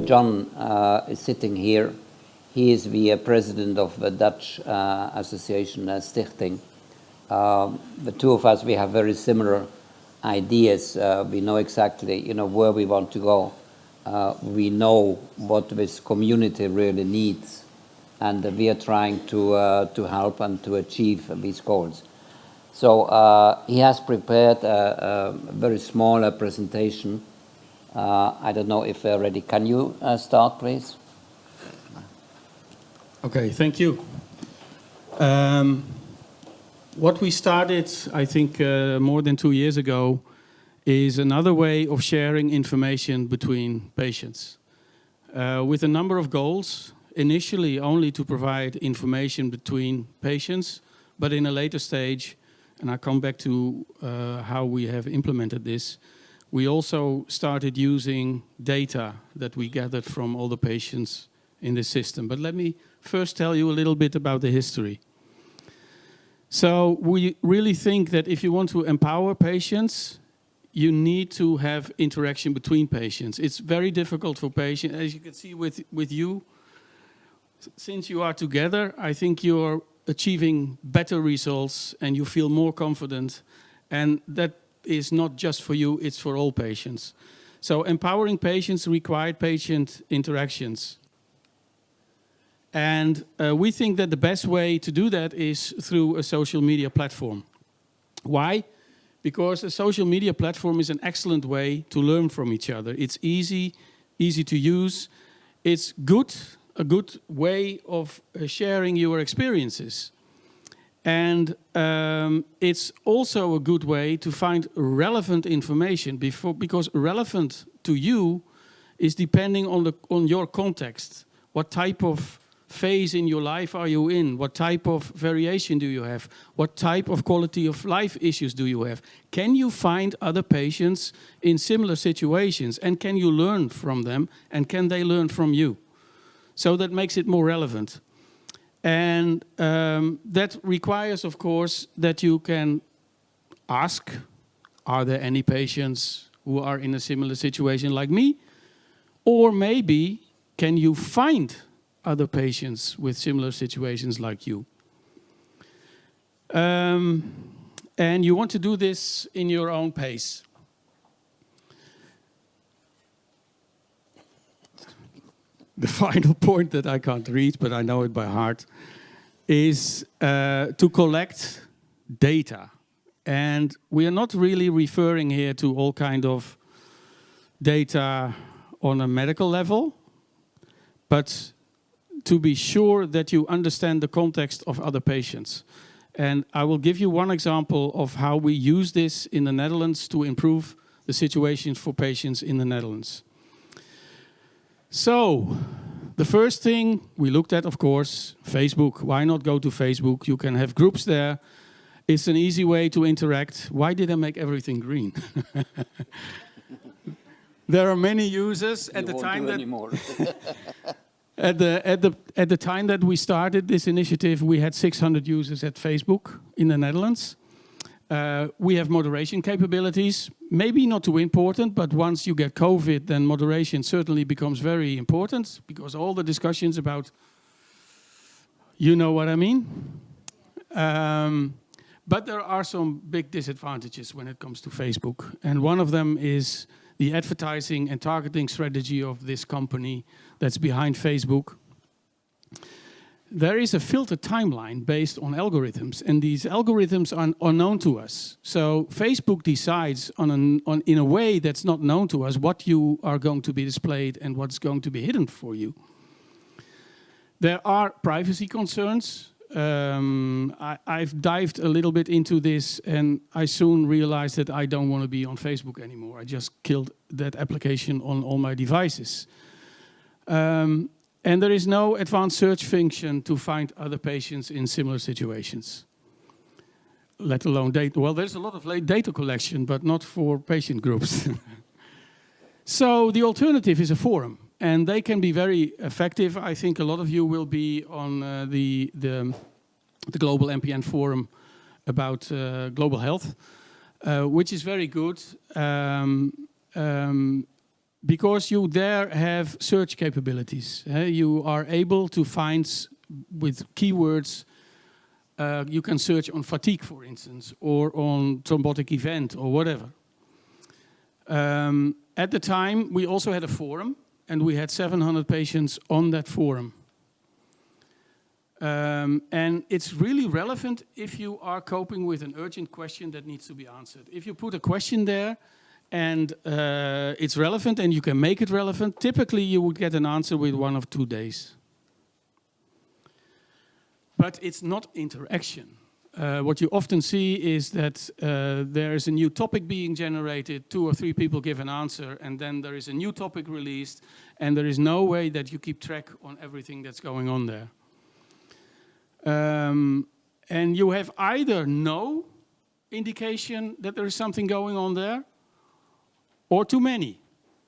John is sitting here. He is the president of the Dutch association Stichting. The two of us, we have very similar ideas. We know exactly, where we want to go. We know what this community really needs, and we are trying to help and to achieve these goals. So he has prepared a very small presentation. I don't know if they're ready. Can you start, please? Okay, thank you. What we started, I think, more than 2 years ago is another way of sharing information between patients with a number of goals, initially only to provide information between patients, but in a later stage, and I'll come back to how we have implemented this, we also started using data that we gathered from all the patients in the system. But let me first tell you a little bit about the history. So we really think that if you want to empower patients, you need to have interaction between patients. It's very difficult for patients, as you can see with you. Since you are together, I think you're achieving better results and you feel more confident. And that is not just for you, it's for all patients. So empowering patients required patient interactions. And we think that the best way to do that is through a social media platform. Why? Because a social media platform is an excellent way to learn from each other. It's easy to use. It's a good way of sharing your experiences. And it's also a good way to find relevant information because relevant to you is depending on your context. What type of phase in your life are you in? What type of variation do you have? What type of quality of life issues do you have? Can you find other patients in similar situations? And can you learn from them? And can they learn from you? So that makes it more relevant. And that requires, of course, that you can ask, are there any patients who are in a similar situation like me? Or maybe, can you find other patients with similar situations like you? And you want to do this in your own pace. The final point that I can't read, but I know it by heart, is to collect data. And we are not really referring here to all kind of data on a medical level, but to be sure that you understand the context of other patients. And I will give you one example of how we use this in the Netherlands to improve the situations for patients in the Netherlands. So, the first thing we looked at, of course, Facebook. Why not go to Facebook? You can have groups there. It's an easy way to interact. Why did I make everything green? There are many users at the time that at the time that we started this initiative, we had 600 users at Facebook in the Netherlands. We have moderation capabilities, maybe not too important, but once you get COVID, then moderation certainly becomes very important because all the discussions about, you know what I mean? But there are some big disadvantages when it comes to Facebook. And one of them is the advertising and targeting strategy of this company that's behind Facebook. There is a filtered timeline based on algorithms, and these algorithms are unknown to us. So Facebook decides in a way that's not known to us what you are going to be displayed and what's going to be hidden for you. There are privacy concerns. I've dived a little bit into this, and I soon realized that I don't want to be on Facebook anymore. I just killed that application on all my devices. And there is no advanced search function to find other patients in similar situations, let alone data. Well, there's a lot of data collection, but not for patient groups. So the alternative is a forum, and they can be very effective. I think a lot of you will be on the Global MPN Forum about global health, which is very good. because you there have search capabilities. You are able to find with keywords. You can search on fatigue, for instance, or on thrombotic event, or whatever. At the time, we also had a forum, and we had 700 patients on that forum. And it's really relevant if you are coping with an urgent question that needs to be answered. If you put a question there, and it's relevant, and you can make it relevant, typically you would get an answer with 1 or 2 days. But it's not interaction. What you often see is that there is a new topic being generated, 2 or 3 people give an answer, and then there is a new topic released, and there is no way that you keep track on everything that's going on there. And you have either no indication that there is something going on there, or too many.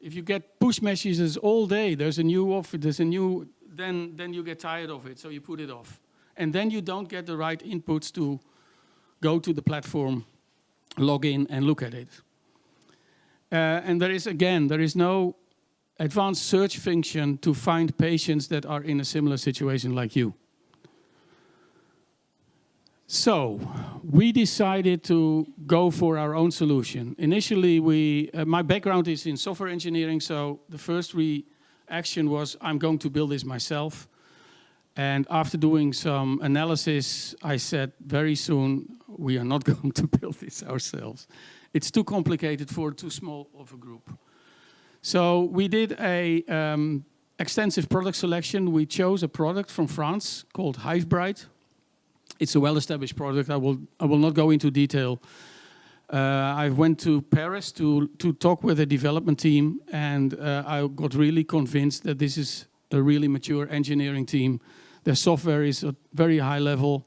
If you get push messages all day, there's a new offer, then you get tired of it, so you put it off. And then you don't get the right inputs to go to the platform, log in, and look at it. And there is no advanced search function to find patients that are in a similar situation like you. So we decided to go for our own solution. Initially, my background is in software engineering, so the first reaction was, I'm going to build this myself. And after doing some analysis, I said very soon, we are not going to build this ourselves. It's too complicated for too small of a group. So we did a extensive product selection. We chose a product from France called Hivebright. It's a well-established product. I will not go into detail. I went to Paris to talk with the development team, and I got really convinced that this is a really mature engineering team. Their software is at very high level.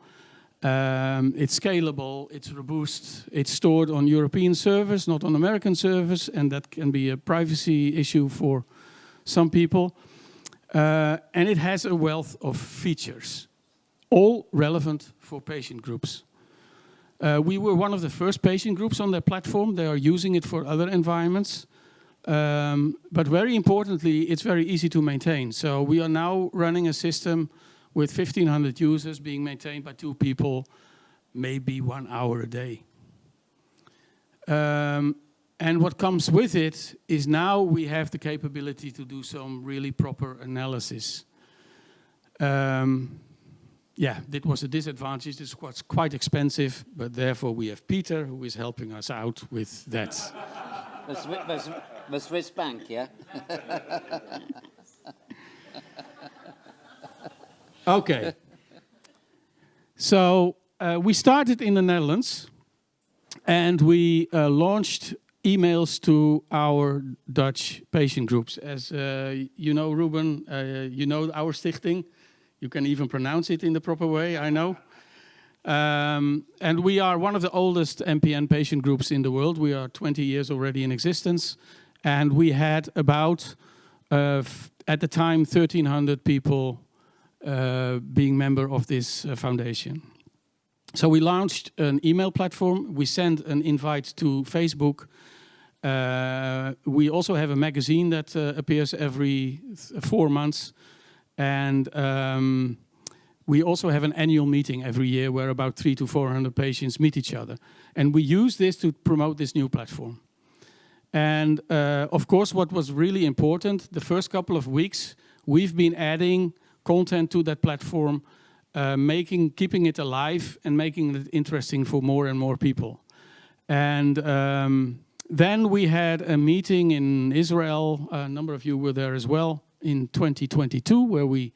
It's scalable, it's robust, it's stored on European servers, not on American servers, and that can be a privacy issue for some people. And it has a wealth of features, all relevant for patient groups. We were one of the first patient groups on their platform. They are using it for other environments. But very importantly, it's very easy to maintain. So we are now running a system with 1,500 users being maintained by 2 people, maybe 1 hour a day. And what comes with it is now we have the capability to do some really proper analysis. That was a disadvantage. This was quite expensive, but therefore we have Peter who is helping us out with that. The Swiss bank, yeah? Okay. So we started in the Netherlands, and we launched emails to our Dutch patient groups. As you know, Ruben, you know our stichting. You can even pronounce it in the proper way, I know. And we are one of the oldest MPN patient groups in the world. We are 20 years already in existence. And we had about, at the time, 1,300 people being member of this foundation. So we launched an email platform. We sent an invite to Facebook. We also have a magazine that appears every 4 months. And we also have an annual meeting every year where about 300 to 400 patients meet each other. And we use this to promote this new platform. And of course, what was really important, the first couple of weeks, we've been adding content to that platform, keeping it alive and making it interesting for more and more people. And then we had a meeting in Israel, a number of you were there as well, in 2022, where we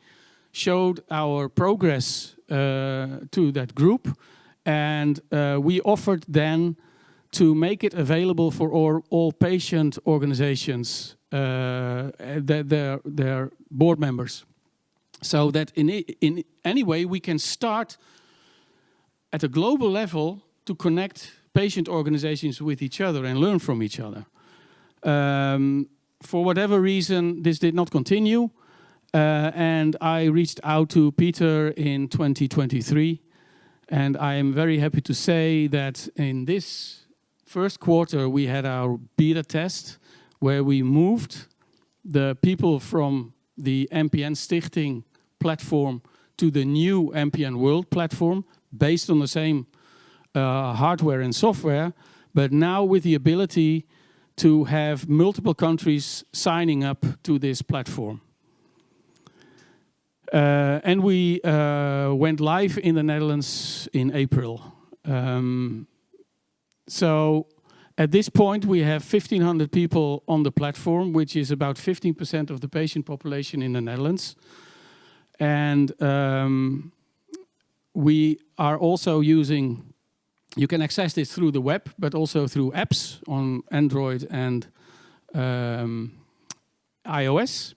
showed our progress to that group. And we offered then to make it available for all patient organizations, their board members. So that in any way we can start at a global level to connect patient organizations with each other and learn from each other. For whatever reason, this did not continue. And I reached out to Peter in 2023. And I am very happy to say that in this first quarter, we had our beta test where we moved the people from the MPN Stichting platform to the new MPN World platform, based on the same hardware and software, but now with the ability to have multiple countries signing up to this platform. And we went live in the Netherlands in April. So at this point, we have 1,500 people on the platform, which is about 15% of the patient population in the Netherlands. And we are also using, you can access this through the web, but also through apps on Android and iOS.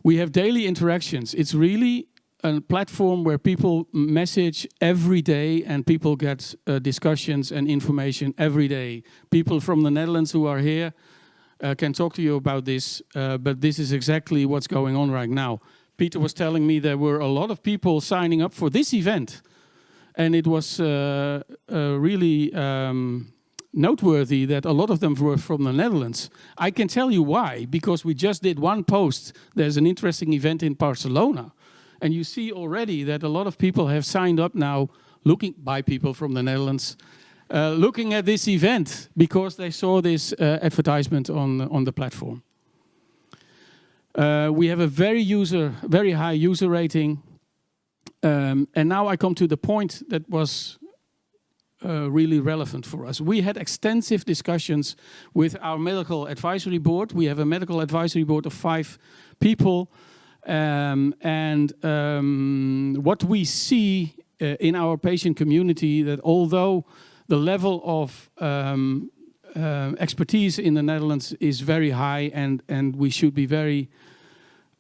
We have daily interactions. It's really a platform where people message every day and people get discussions and information every day. People from the Netherlands who are here can talk to you about this, but this is exactly what's going on right now. Peter was telling me there were a lot of people signing up for this event, and it was really noteworthy that a lot of them were from the Netherlands. I can tell you why, because we just did one post. There's an interesting event in Barcelona. And you see already that a lot of people have signed up now, by people from the Netherlands, looking at this event because they saw this advertisement on the platform. We have a very high user rating. And now I come to the point that was really relevant for us. We had extensive discussions with our medical advisory board. We have a medical advisory board of 5 people. What we see in our patient community, that although the level of expertise in the Netherlands is very high, and we should be very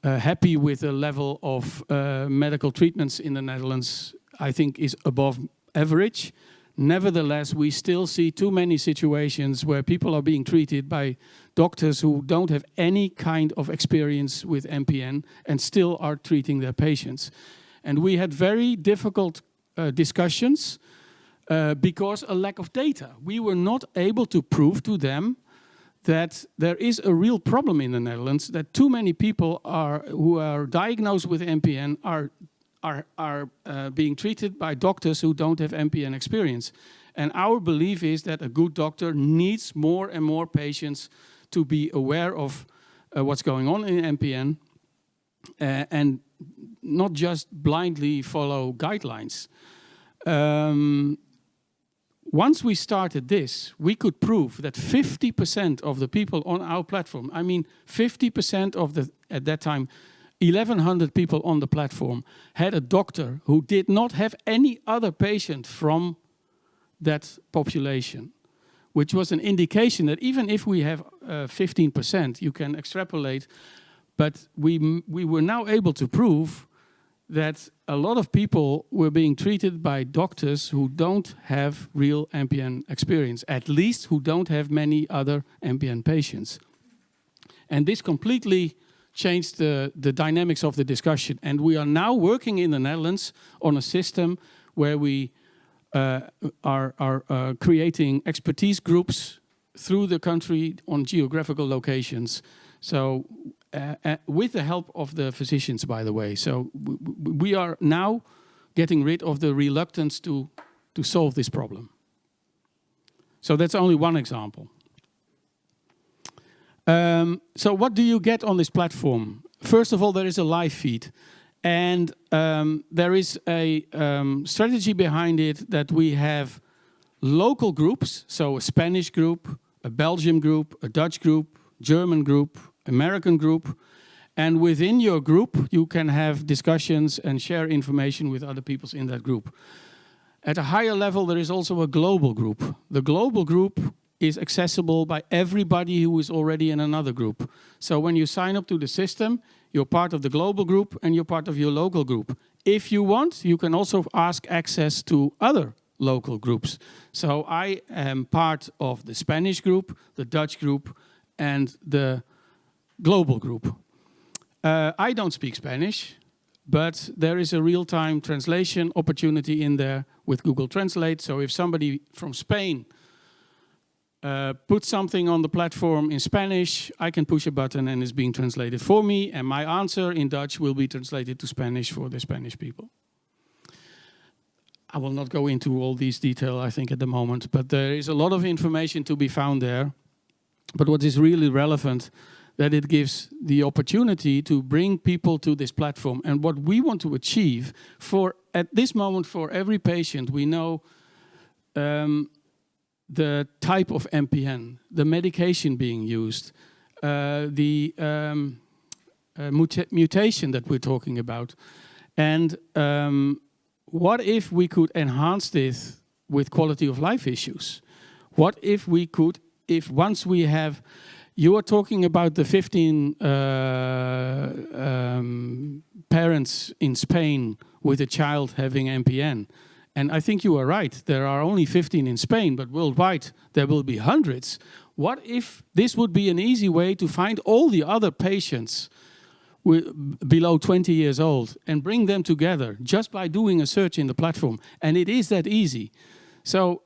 happy with the level of medical treatments in the Netherlands, I think is above average. Nevertheless, we still see too many situations where people are being treated by doctors who don't have any kind of experience with MPN and still are treating their patients. And we had very difficult discussions because a lack of data. We were not able to prove to them that there is a real problem in the Netherlands, that too many people who are diagnosed with MPN are being treated by doctors who don't have MPN experience. And our belief is that a good doctor needs more and more patients to be aware of what's going on in MPN and not just blindly follow guidelines. Once we started this, we could prove that 50% of the people on our platform, I mean 50% of the, at that time, 1,100 people on the platform had a doctor who did not have any other patient from that population, which was an indication that even if we have 15%, you can extrapolate, but we were now able to prove that a lot of people were being treated by doctors who don't have real MPN experience, at least who don't have many other MPN patients. And this completely changed the dynamics of the discussion. And we are now working in the Netherlands on a system where we are creating expertise groups through the country on geographical locations. So with the help of the physicians, by the way. So we are now getting rid of the reluctance to solve this problem. So that's only one example. So what do you get on this platform? First of all, there is a live feed. And there is a strategy behind it that we have local groups, so a Spanish group, a Belgian group, a Dutch group, German group, American group. And within your group, you can have discussions and share information with other people in that group. At a higher level, there is also a global group. The global group is accessible by everybody who is already in another group. So when you sign up to the system, you're part of the global group and you're part of your local group. If you want, you can also ask access to other local groups. So I am part of the Spanish group, the Dutch group, and the global group. I don't speak Spanish, but there is a real-time translation opportunity in there with Google Translate. So if somebody from Spain put something on the platform in Spanish, I can push a button and it's being translated for me, and my answer in Dutch will be translated to Spanish for the Spanish people. I will not go into all these details, I think, at the moment, but there is a lot of information to be found there. But what is really relevant, that it gives the opportunity to bring people to this platform. And what we want to achieve at this moment, for every patient, we know the type of MPN, the medication being used, the mutation that we're talking about. And what if we could enhance this with quality of life issues? What if we could, if once we have, you are talking about the 15 parents in Spain with a child having MPN. And I think you are right, there are only 15 in Spain, but worldwide there will be hundreds. What if this would be an easy way to find all the other patients below 20 years old and bring them together just by doing a search in the platform? And it is that easy. So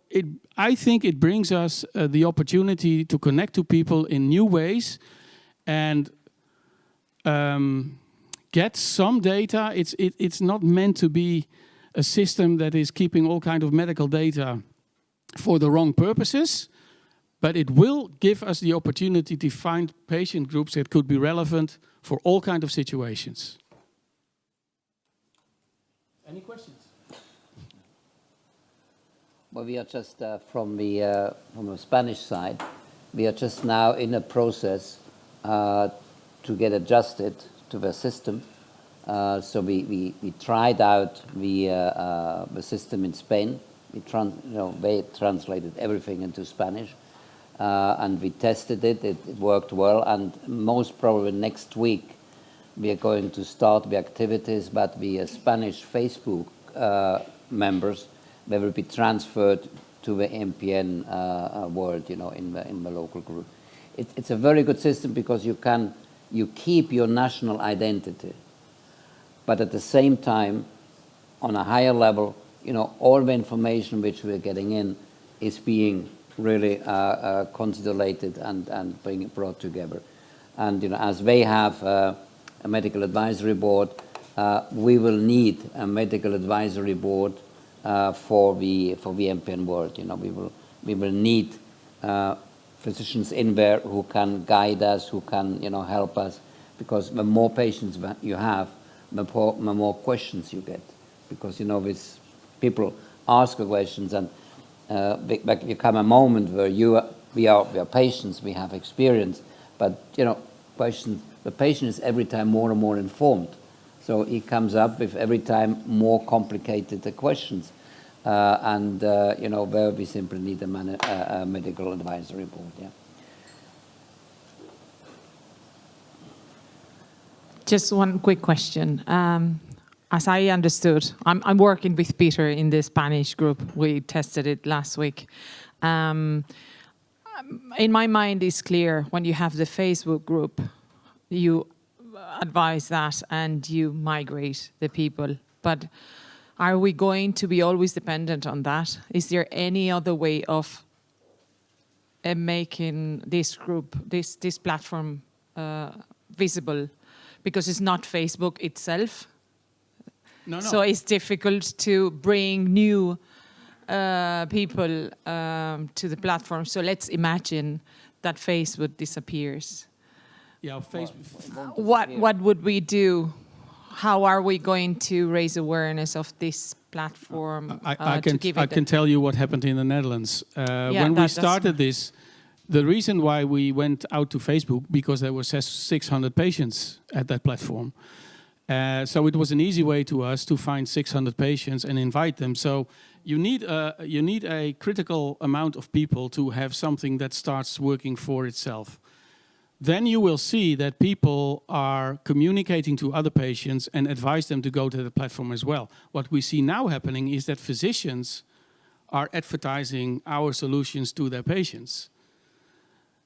I think it brings us the opportunity to connect to people in new ways and get some data. It's not meant to be a system that is keeping all kind of medical data for the wrong purposes, but it will give us the opportunity to find patient groups that could be relevant for all kind of situations. Any questions? Well, we are just from the Spanish side, we are just now in a process to get adjusted to the system. So we tried out the system in Spain. They translated everything into Spanish, and we tested it. It worked well, and most probably next week we are going to start the activities. But the Spanish Facebook members, they will be transferred to the MPN world, in the local group. It's a very good system because you keep your national identity. But at the same time, on a higher level, all the information which we're getting in is being really consolidated and being brought together. And as they have a medical advisory board, we will need a medical advisory board for the MPN world. We will need physicians in there who can guide us, who can help us, because the more patients that you have, the more questions you get, because with people ask questions, and there come a moment where we are patients, we have experience, but the patient is every time more and more informed, so he comes up with every time more complicated questions, and where we simply need a medical advisory board. Yeah. Just one quick question. As I understood, I'm working with Peter in the Spanish group. We tested it last week. In my mind, it's clear when you have the Facebook group, you advise that and you migrate the people. But are we going to be always dependent on that? Is there any other way of making this group, this platform visible? Because it's not Facebook itself. No. So it's difficult to bring new people to the platform. So let's imagine that Facebook disappears. Yeah, Facebook. What would we do? How are we going to raise awareness of this platform? I can tell you what happened in the Netherlands. When we started this, the reason why we went out to Facebook, because there were 600 patients at that platform. So it was an easy way to us to find 600 patients and invite them. So you need a critical amount of people to have something that starts working for itself. Then you will see that people are communicating to other patients and advise them to go to the platform as well. What we see now happening is that physicians are advertising our solutions to their patients.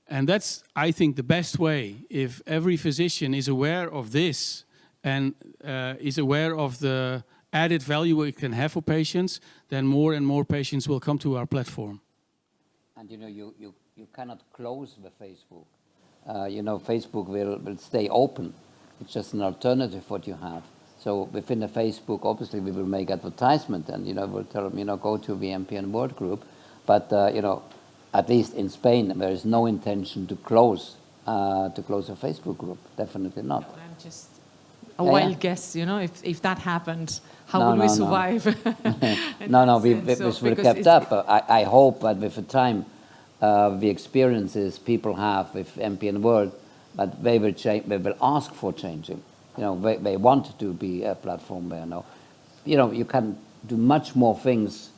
And that's, I think, the best way. If every physician is aware of this and is aware of the added value it can have for patients, then more and more patients will come to our platform. And you cannot close the Facebook. Facebook will stay open. It's just an alternative what you have. So within the Facebook, obviously we will make advertisement, and we'll tell them go to the MPN World Group. But at least in Spain, there is no intention to close a Facebook group. Definitely not. I'm just a wild guess. If that happened, how would we survive? No, this will kept up. I hope that with the time, the experiences people have with MPN World, but they will change. They will ask for changing. They want to be a platform there now. You can do much more things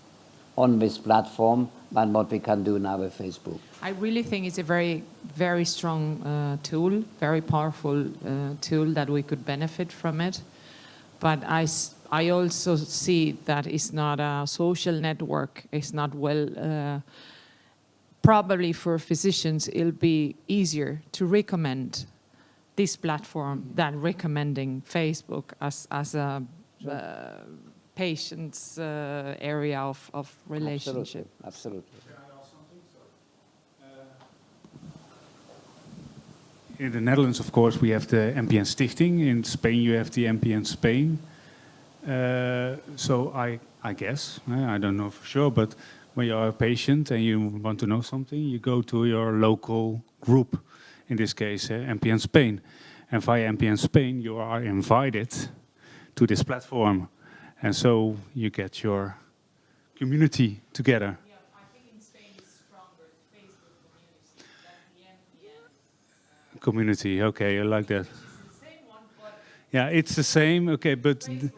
on this platform than what we can do now with Facebook. I really think it's a very, very strong tool, very powerful tool that we could benefit from it. But I also see that it's not a social network. It's not well. Probably for physicians, it'll be easier to recommend this platform than recommending Facebook as a patient's area of relationship. Absolutely. Can I ask something? In the Netherlands, of course, we have the MPN Stichting. In Spain, you have the MPN Spain. So I guess, I don't know for sure, but when you are a patient and you want to know something, you go to your local group, in this case, MPN Spain. And via MPN Spain, you are invited to this platform. And so you get your community together. Yeah, I think in Spain it's stronger, the Facebook community than the MPN. Community, okay, I like that. Which is the same one, but Yeah, it's the same, okay, but... Facebook is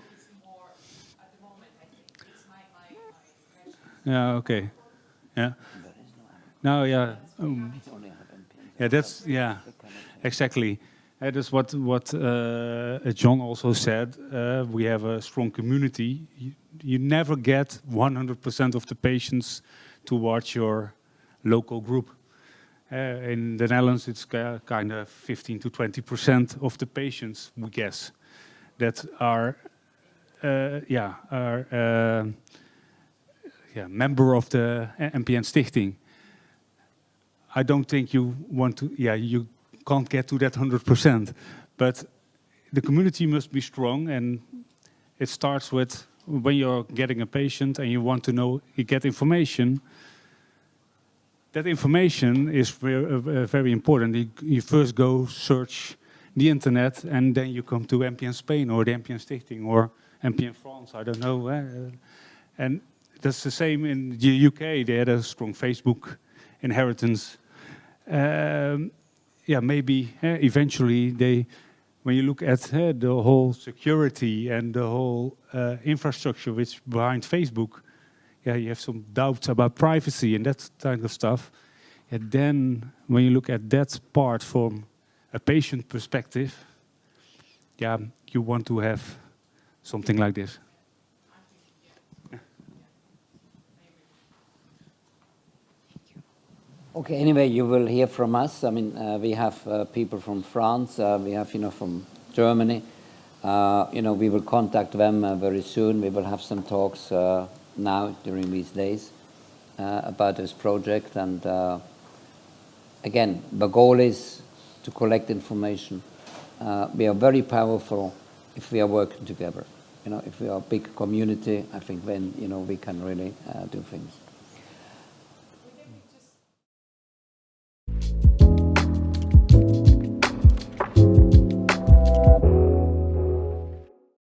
more, at the moment, I think. It's my impression. Yeah, okay. Yeah. No, yeah. Yeah, that's, yeah, exactly. That's what John also said. We have a strong community. You never get 100% of the patients to watch your local group. In the Netherlands, it's kind of 15 to 20% of the patients, we guess, that are, member of the MPN Stichting. I don't think you want to, you can't get to that 100%, but the community must be strong, and it starts with when you're getting a patient and you want to know, you get information. That information is very important. You first go search the internet, and then you come to MPN Spain or the MPN Stichting or MPN France, I don't know. And that's the same in the UK. They had a strong Facebook inheritance. Maybe eventually when you look at the whole security and the whole infrastructure which behind Facebook, you have some doubts about privacy and that kind of stuff. Then when you look at that part from a patient perspective, you want to have something like this. Okay, anyway, you will hear from us. I mean, we have people from France, we have, from Germany. We will contact them very soon. We will have some talks now during these days about this project. And again, the goal is to collect information. We are very powerful if we are working together. If we are a big community, I think then, we can really do things.